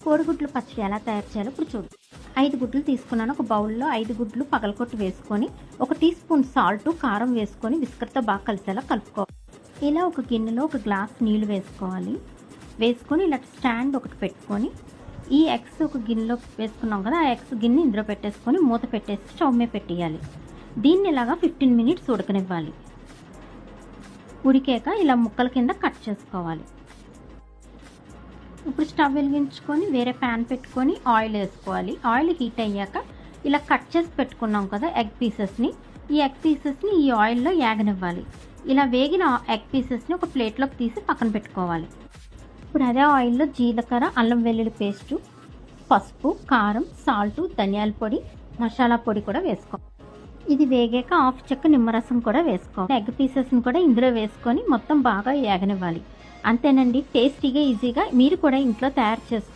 కోడిగుడ్లు పచ్చడి ఎలా తయారు చేయాలో ఇప్పుడు చూద్దాం. 5 గుడ్లు తీసుకున్నాను. ఒక బౌల్లో 5 గుడ్లు పగలకొట్టి వేసుకొని 1 టీ స్పూన్ సాల్ట్, కారం వేసుకొని విస్కర్తో బాగా కలిసేలా కలుపుకోవాలి. ఇలా ఒక గిన్నెలో 1 గ్లాస్ నీళ్లు వేసుకోవాలి. వేసుకొని ఇలా స్టాండ్ ఒకటి పెట్టుకొని ఈ ఎగ్స్ ఒక గిన్నెలో వేసుకున్నాం కదా, ఆ ఎగ్స్ గిన్నె ఇందులో పెట్టేసుకొని మూత పెట్టేసి స్టవ్ మీద పెట్టేయాలి. దీన్ని ఇలాగా 15 మినిట్స్ ఉడకనివ్వాలి. ఉడికాక ఇలా ముక్కల కింద కట్ చేసుకోవాలి. ఇప్పుడు స్టవ్ వెలిగించుకొని వేరే ప్యాన్ పెట్టుకొని ఆయిల్ వేసుకోవాలి. ఆయిల్ హీట్ అయ్యాక ఇలా కట్ చేసి పెట్టుకున్నాం కదా ఎగ్ పీసెస్ని, ఈ ఎగ్ పీసెస్ని ఈ ఆయిల్లో యాగనివ్వాలి. ఇలా వేగిన ఎగ్ పీసెస్ని ఒక ప్లేట్లోకి తీసి పక్కన పెట్టుకోవాలి. ఇప్పుడు అదే ఆయిల్లో జీలకర్ర, అల్లం వెల్లుల్లి పేస్టు, పసుపు, కారం, సాల్టు, ధనియాల పొడి, మసాలా పొడి కూడా వేసుకోవాలి. ఇది వేగాక హాఫ్ చెక్క నిమ్మరసం కూడా వేసుకోవాలి. ఎగ్ పీసెస్ని కూడా ఇందులో వేసుకొని మొత్తం బాగా యాగనివ్వాలి. అంతేనండి, టేస్టీగా ఈజీగా మీరు కూడా ఇంట్లో తయారు చేసుకోవచ్చు.